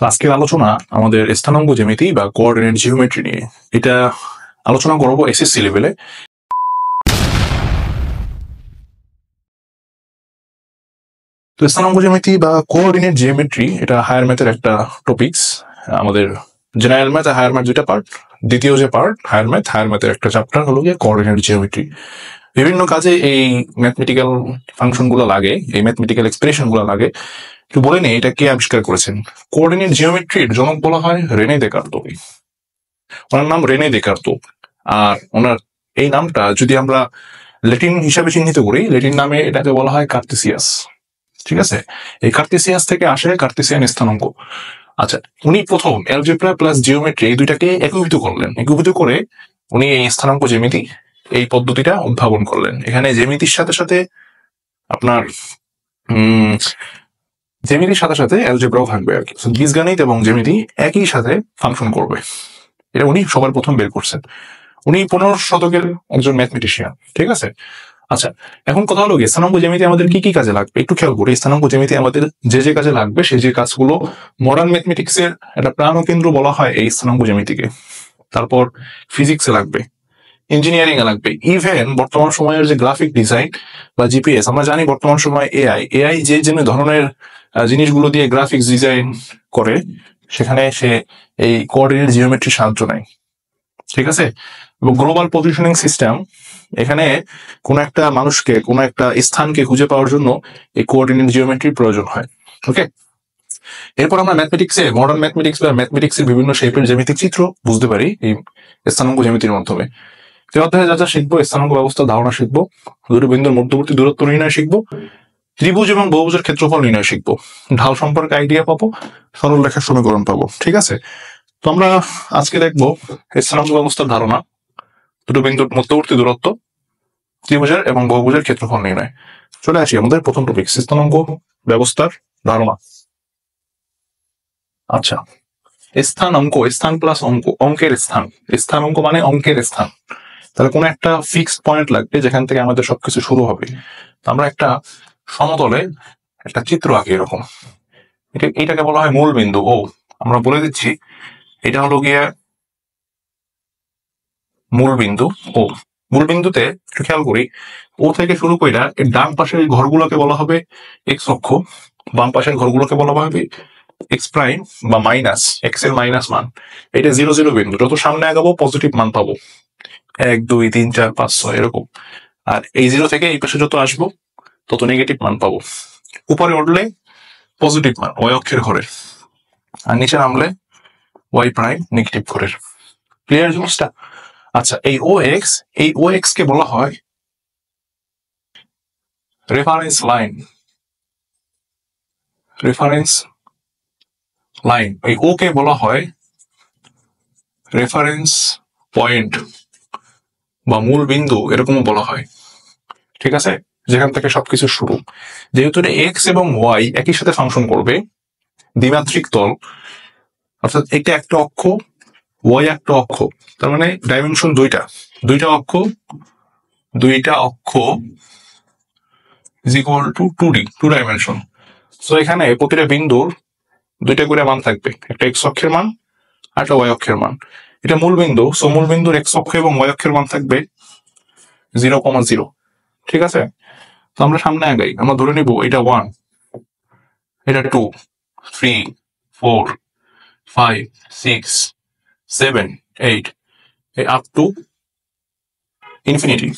তো আজকের আলোচনা আমাদের স্থানাঙ্ক জ্যামিতি বা কোঅর্ডিনেট জিওমেট্রি নিয়ে। এটা আলোচনা করব এসএসসি লেভেলে। তো স্থানাঙ্ক জ্যামিতি বা কোঅর্ডিনেট জিওমেট্রি এটা হায়ার ম্যাথের একটা টপিকস। আমাদের জেনারেল ম্যাথ আর হায়ার ম্যাথ দুইটা পার্ট। দ্বিতীয় যে পার্ট হায়ার ম্যাথের একটা চ্যাপ্টার হলো গিয়ে কোঅর্ডিনেট জিওমেট্রি। বিভিন্ন কাজে এই ম্যাথমেটিক্যাল ফাংশন গুলো লাগে, এই ম্যাথমেটিক্যাল এক্সপ্রেশন গুলো লাগে। একটু বলে নেই এটা কে আবিষ্কার করেছেন। কোঅর্ডিনেট জিওমেট্রির জনক বলা হয় রেনে দেকার্তোকে। ওনার নাম রেনে দেকার্তো। আর ওনার এই নামটা যদি আমরা ল্যাটিন হিসাবে চিহ্নিত করি, ল্যাটিন নামে এটাকে বলা হয় কার্তেসিয়াস। ঠিক আছে, এই কার্তেসিয়াস থেকে আসে কার্তেসিয়ান স্থানাঙ্ক। আচ্ছা, উনি প্রথম অ্যালজেব্রা প্লাস জিওমেট্রি এই দুইটাকে একীভূত করলেন। একীভূত করে উনি এই স্থানাঙ্ক জ্যামিতি এই পদ্ধতিটা উদ্ভাবন করলেন। এখানে জ্যামিতির সাথে সাথে আপনার জ্যামিতির সাথে সাথে অ্যালজেব্রাও থাকবে আর কি। বীজগণিত এবং জ্যামিতি একই সাথে ফাংশন করবে। এটা উনি সবার প্রথম বের করছেন। উনি 15 শতকের একজন ম্যাথমেটিশিয়ান। ঠিক আছে, আচ্ছা এখন কথা হলো গিয়ে স্থানাঙ্ক জ্যামিতি আমাদের কি কি কাজে লাগবে একটু খেয়াল করি। স্থানাঙ্ক জ্যামিতি আমাদের যে কাজে লাগবে সেই যে কাজগুলো, মডার্ন ম্যাথমেটিক্স এর একটা প্রাণকেন্দ্র বলা হয় এই স্থানাঙ্ক জ্যামিতিকে। তারপর ফিজিক্সে লাগবে, ইঞ্জিনিয়ারিং এ লাগবে, ইভেন বর্তমান সময়ের যে গ্রাফিক ডিজাইন বা জিপিএস। আমরা জানি বর্তমান সময় এআই যে ধরনের জিনিসগুলো দিয়ে গ্রাফিক্স ডিজাইন করে, সেখানে সে এই কোঅর্ডিনেট জিওমেট্রি সাহায্য নেয়। ঠিক আছে, এবং গ্লোবাল পজিশনিং সিস্টেম, এখানে কোন একটা মানুষকে কোন একটা স্থানকে খুঁজে পাওয়ার জন্য এই কোঅর্ডিনেট জিওমেট্রির প্রয়োজন হয়। ওকে, এরপর আমরা ম্যাথমেটিক্সে, মডার্ন ম্যাথমেটিক্স বা ম্যাথমেটিক্সের বিভিন্ন শেপের জ্যামিতিক চিত্র বুঝতে পারি এই স্থানাঙ্ক জ্যামিতির মাধ্যমে। অধ্যায়ে যা যা শিখবো, স্থানাঙ্ক ব্যবস্থার ধারণা শিখবো, দুটো বিন্দুর মধ্যবর্তী দূরত্ব নির্ণয় শিখবো, ত্রিভুজ এবং বহুভুজের ক্ষেত্রফল নির্ণয় শিখবো, ঢাল সম্পর্কে আইডিয়া পাবো, সরল রেখার সমীকরণ পাবো। ঠিক আছে, তো আমরা আজকে দেখবো স্থানাঙ্ক ব্যবস্থার ধারণা, দুটো বিন্দুর মধ্যবর্তী দূরত্ব, ত্রিভুজের এবং বহুভুজের ক্ষেত্রফল নির্ণয়। চলে আসি আমাদের প্রথম টপিক, স্থানাঙ্ক ব্যবস্থার ধারণা। আচ্ছা, স্থানাঙ্ক, স্থান প্লাস অঙ্ক, অঙ্কের স্থান। স্থানাঙ্ক মানে অঙ্কের স্থান। তাহলে কোন একটা ফিক্সড পয়েন্ট লাগবে যেখান থেকে আমাদের সবকিছু শুরু হবে। আমরা একটা সমতলে একটা চিত্র আঁকি এরকম। এটাকে বলা হয় মূল বিন্দু। ও আমরা বলে দিচ্ছি এটা হলো গিয়ে মূল বিন্দু। ও মূল বিন্দুতে একটু খেয়াল করি, ও থেকে শুরু করে ডান পাশের ঘরগুলোকে বলা হবে এক্স অক্ষ, বাম পাশের ঘরগুলোকে বলা হবে এক্স প্রাইম বা মাইনাস, এক্স এর মাইনাস মান। এটা 0 0 বিন্দু। যত সামনে আগাবো পজিটিভ মান পাবো, 1 2 3 4 5 6 এরকম। আর এই 0 থেকে এই পাশে যত আসবো তত নেগেটিভ মান পাবো। উপরে উঠলে পজিটিভ মান ওয়াই অক্ষের ঘরের, আর নিচে নামলে ওয়াই প্রাইম নেগেটিভ ঘরের। ক্লিয়ার জিনিসটা? আচ্ছা, এই ও এক্স কে বলা হয় রেফারেন্স লাইন। রেফারেন্স লাইন, এই ও কে বলা হয় রেফারেন্স পয়েন্ট বা মূল বিন্দু এরকমও বলা হয়। ঠিক আছে, যেখান থেকে সবকিছু শুরু। যেহেতু এক্স এবং ওয়াই একই সাথে ফাংশন করবে, দ্বিমাত্রিক তল, অর্থাৎ এটা একটা অক্ষ, ওয়াই একটা অক্ষ, তার মানে ডাইমেনশন দুইটা অক্ষ is equal two 2D, 2 dimension. So এখানে প্রতিটা বিন্দুর দুইটা করে মান থাকবে, একটা এক্স অক্ষের মান আর একটা ওয়াই অক্ষের মান। এটা মূল বিন্দু, সো মূল বিন্দুর এক্স অক্ষ এবং ওয়াই অক্ষের মান থাকবে 0,0। ঠিক আছে, তো আমরা সামনে আগাই, আমরা ধরে নিব এটা 1, এটা 2, 3, 4, 5, 6, 7, 8 আপ টু ইনফিনিটি।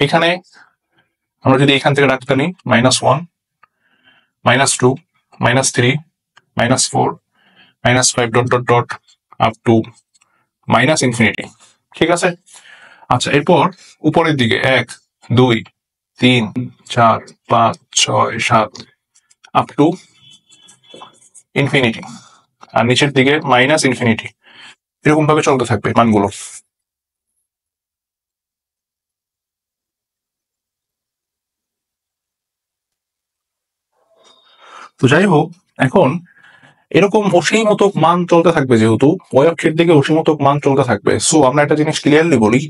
এখানে আমরা যদি এখান থেকে রাখতে নিই -1, -2, -3, -4, -5 dot dot dot up to infinity. ঠিক আছে, আচ্ছা এরপর উপরের দিকে 1 2 3 4 5 6 7 আপ টু ইনফিনিটি, আর নিচের দিকে -ইনফিনিটি। এরকম ভাবে চলতে থাকবে মানগুলো। তো যাই হোক, এখন এরকম অসীমতক মান চলতে থাকবে, যেহেতু ওয়াই অক্ষের দিকে অসীমতক মান চলতে থাকবে। সো আমরা একটা জিনিস ক্লিয়ারলি বলি,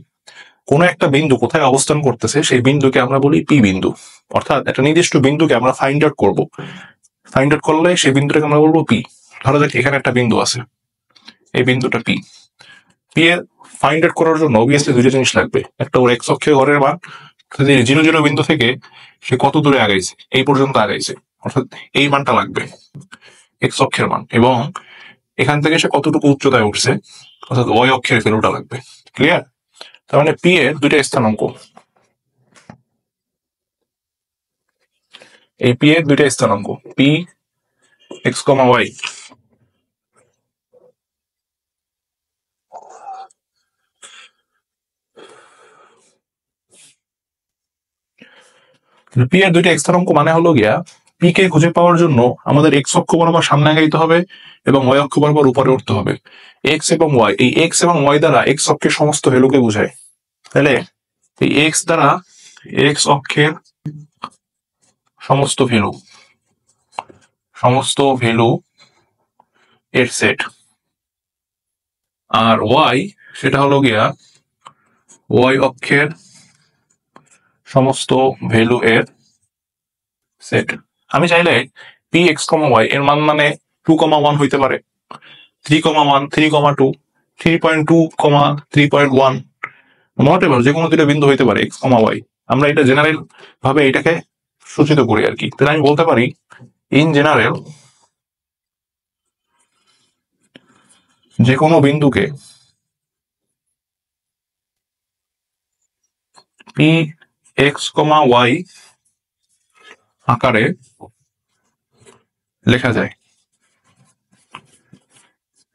কোন একটা বিন্দু কোথায় অবস্থান করতেছে সেই বিন্দুকে আমরা বলি পি বিন্দু। অর্থাৎ একটা নির্দিষ্ট বিন্দুকে আমরা ফাইন্ড আউট করবো, ফাইন্ড আউট করলে সেই বিন্দুটাকে আমরা বলবো পি। ধরা যাক এখানে একটা বিন্দু আছে, এই বিন্দুটা পি। পি এর ফাইন্ড আউট করার জন্য অবভিয়াসলি দুইটা জিনিস লাগবে, একটা ওর এক্স অক্ষে ঘরের মান, 0 0 বিন্দু থেকে সে কত দূরে আগাইছে, এই পর্যন্ত আগাইছে, অর্থাৎ এই মানটা লাগবে এক্স অক্ষের মান, এবং এখান থেকে সে কতটুকু উচ্চতায় উঠছে, অর্থাৎ ওয়াই অক্ষের ভ্যালুটা লাগবে। ক্লিয়ার? তার মানে পি এর দুইটা স্থানাঙ্ক, এই পি এর দুইটা স্থানাঙ্ক পি এক্স কমা ওয়াই, পি এর দুইটা স্থানাঙ্ক মানে হলো গিয়া পি কে খুঁজে পাওয়ার জন্য আমাদের এক্স অক্ষ বরাবর সামনে আগাইতে হবে এবং ওয়াই অক্ষ বরাবর উপরে উঠতে হবে। এক্স এবং ওয়াই, এই এক্স এবং ওয়াই দ্বারা এক্স অক্ষের সমস্ত ভ্যালুকে বোঝায়। তাহলে এই এক্স দ্বারা এক্স অক্ষের সমস্ত ভ্যালু এর সেট, আর ওয়াই সেটা হলো গিয়া ওয়াই অক্ষের সমস্ত ভ্যালু এর সেট। আমি চাইলে পি এক্স কমা ওয়াই এর মান মানে 2,1 হইতে পারে, 3,1, 3,2, 3.2, 3.1, নট এভার যে কোনো দুটো বিন্দু হইতে পারে এক্স কমা ওয়াই। আমরা এটা জেনারেল ভাবে এটাকে সূচিত করি আর কি। তাহলে আমি বলতে পারি ইন জেনারেল যে কোনো বিন্দুকে পি এক্স কমা ওয়াই আকারে লেখা যায়,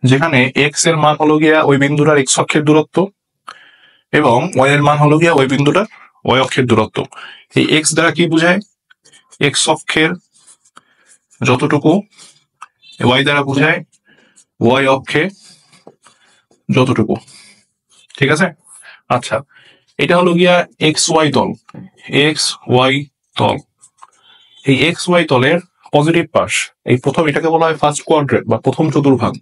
যেখানে এক্স এর মান হলো গিয়া ওই বিন্দুটার এক্স অক্ষের দূরত্ব এবং ওয়াই এর মান হলো গিয়া ওই বিন্দুটার ওয়াই অক্ষের দূরত্ব। এই এক্স দ্বারা কি বোঝায়? এক্স অক্ষের যতটুকু, ওয়াই দ্বারা বোঝায় ওয়াই অক্ষে যতটুকু। ঠিক আছে? আচ্ছা, এটা হলো গিয়া এক্স ওয়াই তল, এক্স ওয়াই তল। এই এক্স ওয়াই তলের পজিটিভ পাশ, এই প্রথম এটাকে বলা হয় ফার্স্ট কোয়াড্রেন্ট বা প্রথম চতুর্ভাগ।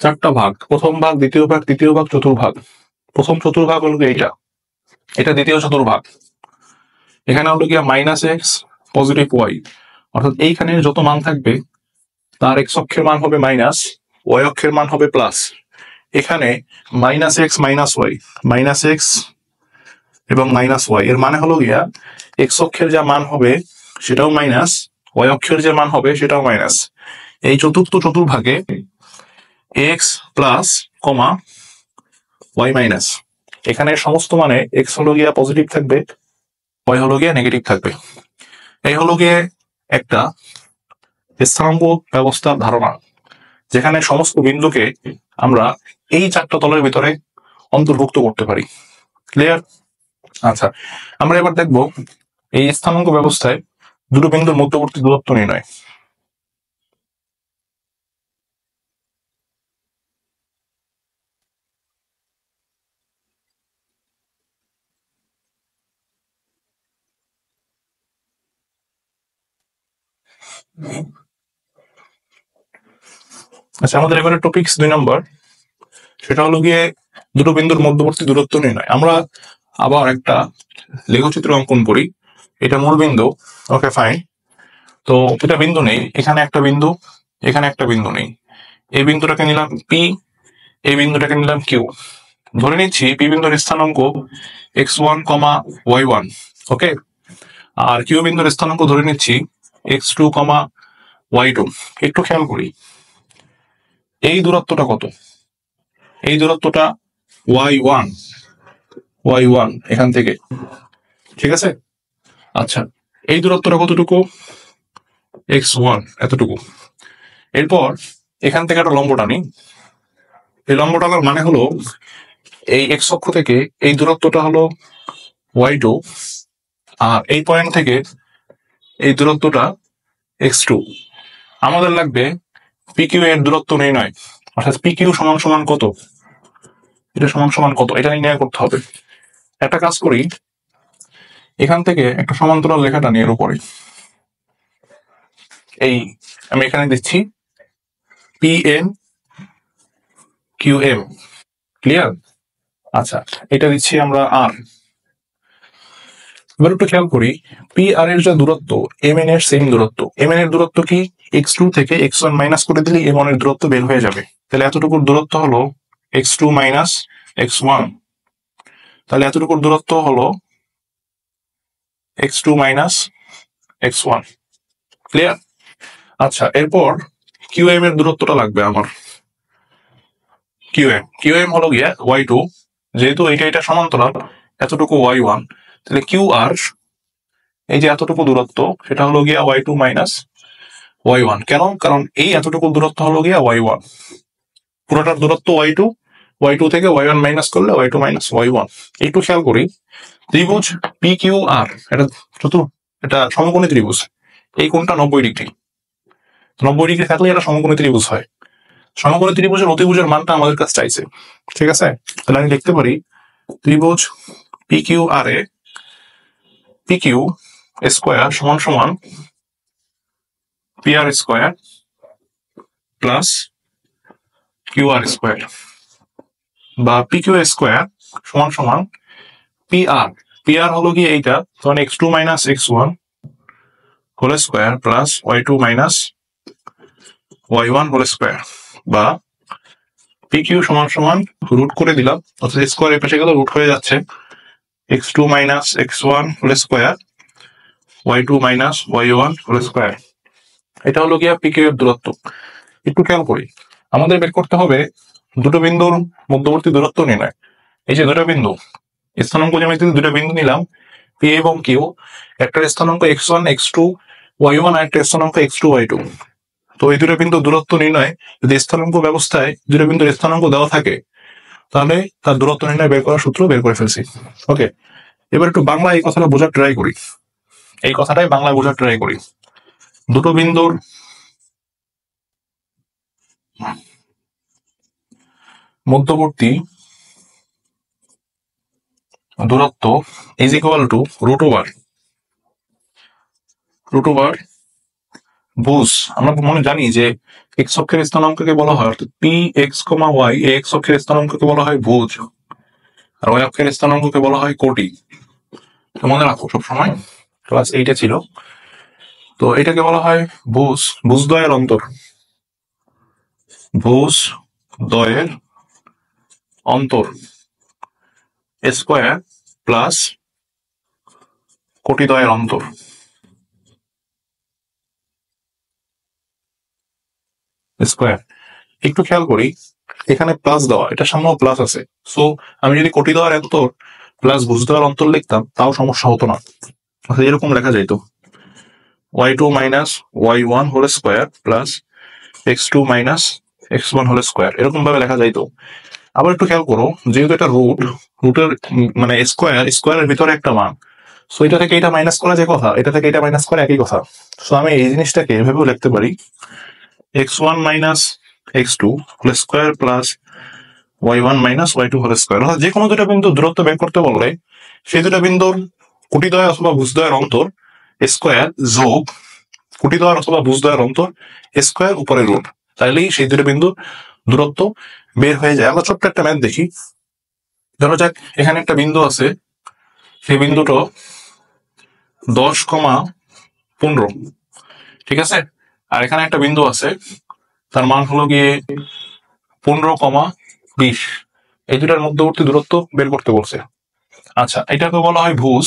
চারটা ভাগ, প্রথম ভাগ, দ্বিতীয় ভাগ, তৃতীয় ভাগ, চতুর্ভাগ। প্রথম চতুর্ভাগ হলো এইটা, এটা দ্বিতীয় চতুর্ভাগ। এখানে হলো গিয়া মাইনাস এক্স পজিটিভ ওয়াই, অর্থাৎ এইখানে যত মান থাকবে তার এক্স অক্ষের মান হবে মাইনাস, ওয়াই অক্ষের মান হবে প্লাস। এখানে minus x minus y, minus x এবং মাইনাস ওয়াই এর মানে হলো গিয়া এক্স অক্ষের যা মান হবে সেটাও মাইনাস, ওয়াই অক্ষের যে মান হবে সেটাও মাইনাস। এই চতুর্থ চতুর্ভাগে x plus comma y minus, এখানে সমস্ত মানে এক্স হলো গিয়া পজিটিভ থাকবে, ওয়াই হলো গিয়া নেগেটিভ থাকবে। এই হলো গিয়ে একটা স্থানাঙ্ক ব্যবস্থার ধারণা, যেখানে সমস্ত বিন্দুকে আমরা এই চারটা তলের ভিতরে অন্তর্ভুক্ত করতে পারি। ক্লিয়ার? আচ্ছা, আমরা এবার দেখবো এই স্থানাঙ্ক ব্যবস্থায় দুটো বিন্দুর মধ্যবর্তী দূরত্ব নির্ণয়। আচ্ছা, আমাদের এবারে টপিক্স 2 নম্বর, সেটা হলো গিয়ে দুটো বিন্দুর মধ্যবর্তী দূরত্ব নির্ণয়। আমরা আবার একটা লেখচিত্র অঙ্কন করি। এটা মূল বিন্দু, ওকে ফাইন। তো এটা বিন্দু নেই, এখানে একটা বিন্দু, এখানে একটা বিন্দু নেই। এই বিন্দুটাকে নিলাম পি, এই বিন্দুটাকে নিলাম কিউ। ধরে নিচ্ছি পি বিন্দুর স্থানাঙ্ক x1, y1, ওকে। আর কিউ বিন্দুর স্থানাঙ্ক ধরে নিচ্ছি x2, y2। একটু খেয়াল করি এই দূরত্বটা কত, এই দূরত্বটা y1 এখান থেকে, ঠিক আছে? আচ্ছা, এই দূরত্বটা কতটুকু? x1 এতটুকু। এরপর এখান থেকে একটা লম্ব টানি, এই লম্ব টানার মানে হলো এই এক্স অক্ষ থেকে এই দূরত্বটা হলো y2, আর এই পয়েন্ট থেকে এই দূরত্বটা x2। আমাদের লাগবে পিকিউ এর দূরত্ব নির্ণয়, অর্থাৎ পিকিউ সমান সমান কত, এটা সমান সমান কত, এটা নির্ণয় করতে হবে। একটা কাজ করি, এখান থেকে একটা সমান্তরাল রেখা টানি এর উপরে, এই আমি এখানে দিচ্ছি পিএন কিউএম। ক্লিয়ার? আচ্ছা, এটা দিচ্ছি আমরা আর। এবার একটু খেয়াল করি পি আর এর যে দূরত্ব এম এন এর সেম দূরত্ব, এম এন এর দূরত্ব কি x2 থেকে x1 মাইনাস করে দিলে m1 এর দূরত্ব বের হয়ে যাবে। তাহলে এতটুকুর দূরত্ব হলো x2 মাইনাস x1, তাহলে এতটুকুর দূরত্ব হলো x2 মাইনাস x1। ক্লিয়ার? আচ্ছা, এরপর কিউএম এর দূরত্বটা লাগবে আমার। কিউএম হলো গিয়া y2, যেহেতু এটা সমান্তরাল, এতটুকু y1, তাহলে কিউ আর এই যে এতটুকু দূরত্ব সেটা হলো গিয়া y2 মাইনাস y1। কেন? কারণ এই এতটুকু দূরত্ব হলো গিয়া y1, পুরোটার দূরত্ব y2 থেকে y1 মাইনাস করলে y2 মাইনাস y1। একটু খেয়াল করি ত্রিভুজ পি কিউ আর এটা সমকোণী ত্রিভুজ, এই কোণটা 90 ডিগ্রি, 90 ডিগ্রি থাকলে এটা সমকোণী ত্রিভুজ হয়। সমকোণী ত্রিভুজের অতিভুজের মানটা আমাদের কাছে চাইছে, ঠিক আছে? তাহলে আমি লিখতে পারি ত্রিভুজ পি কিউ আর এ পি কিউ স্কোয়ার সমান সমান P R square plus Q R square, বা পি কিউ স্কোয়ার সমান সমান পি আর হলো কি এইটা, তখন x2 minus x1 whole square plus y2 minus y1 whole square, বা পি কিউ সমান সমান রুট করে দিলাম, অর্থাৎ স্কোয়ার এর পাশে গেলে রুট হয়ে যাচ্ছে x2 minus x1 whole square y2 minus y1 whole square. এটা হলো গিয়া পি কিউ এর দূরত্ব। একটু খেয়াল করি আমাদের বের করতে হবে দুটো বিন্দুর মধ্যবর্তী দূরত্ব নির্ণয়। এই যে দুটো বিন্দু স্থানাঙ্ক জ্যামিতিতে দুটো বিন্দু নিলাম পি এবং কিউ, একটা স্থানাঙ্ক x1 x2 y1 আর একটা স্থানাঙ্ক x2 y2। তো এই দুটো বিন্দুর দূরত্ব নির্ণয় যদি স্থানাঙ্ক ব্যবস্থায় দুটো বিন্দুর স্থানাঙ্ক দেওয়া থাকে তাহলে তার দূরত্ব নির্ণয় বের করার সূত্র বের করে ফেলছি। ওকে, এবার একটু বাংলা এই কথাটা বোঝার ট্রাই করি, এই কথাটাই বাংলায় বোঝার ট্রাই করি। দুটো বিন্দুর মধ্যবর্তী দূরত্ব is equal to root over ভুজ। আমরা মনে জানি যে এক্স অক্ষের স্থানাঙ্ককে বলা হয়, অর্থাৎ পি এক্স কমা ওয়াই এক্স অক্ষের স্থানাঙ্ককে বলা হয় ভুজ, আর ওয়াই অক্ষের স্থানাঙ্ককে বলা হয় কোটি। মনে রাখো সবসময়, ক্লাস 8 ছিল। তো এটাকে বলা হয় ভুজদ্বয়ের অন্তর স্কোয়ার প্লাস কোটিদ্বয়ের অন্তর। স্কোয়ার একটু খেয়াল করি এখানে প্লাস দেওয়া, এটা সামনেও প্লাস আছে, সো আমি যদি কোটিদ্বয়ের অন্তর প্লাস ভুজদ্বয়ের অন্তর লিখতাম তাও সমস্যা হতো না, এরকম লেখা যাইতো y2 minus y1 whole square plus x2 minus x1 whole square, এরকম ভাবে লেখা যাইতো। আবার একটু খেয়াল করো যেহেতু এটা রুটের মানে স্কোয়ারের ভিতরে একটা মান, সো এটা থেকে এটা মাইনাস করা যে কথা, এটা থেকে এটা মাইনাস করা একই কথা। সো আমি এই জিনিসটাকে এভাবেও লিখতে পারি x1 minus x2 whole square plus y1 minus y2 whole square. অর্থাৎ যে কোনো দুটো বিন্দু দূরত্ব বের করতে বললে সেই দুটো বিন্দুর কোটিদ্বয় অথবা ভুজদ্বয়ের অন্তর স্কোয়ার যোগ কোটিদ্বয় অথবা ভুজদ্বয়ের অন্তর স্কোয়ার উপরে রুট, তাইলেই সেই দুটো বিন্দুর দূরত্ব বের হয়ে যায়। আমরা ছোট্ট একটা ম্যাথ দেখি। ধরো যাক এখানে একটা বিন্দু আছে, সেই বিন্দুটা 10,15, ঠিক আছে? আর এখানে একটা বিন্দু আছে তার মান হলো গিয়ে 15,20। এই দুটার মধ্যবর্তী দূরত্ব বের করতে বলছে। আচ্ছা, এটাকে বলা হয় ভুজ,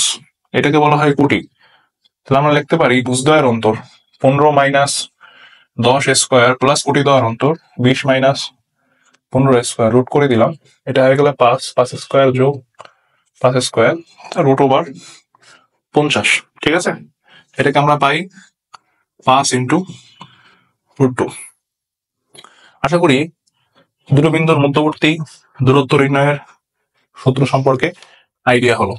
এটাকে বলা হয় কোটি। তাহলে আমরা লিখতে পারি ভুজদ্বয়ের অন্তর 15 মাইনাস 10 স্কোয়ার প্লাস কোটিদ্বয়ের অন্তর 20 মাইনাস 15 স্কোয়ার, রুট করে দিলাম, এটা হয়ে গেলে 5 স্কোয়ার যোগ 5 স্কোয়ার রুট ওভার 50, ঠিক আছে? এটাকে আমরা পাই 5 ইন্টু √2। আশা করি দুটো বিন্দুর মধ্যবর্তী দূরত্ব নির্ণয়ের সূত্র সম্পর্কে আইডিয়া হলো।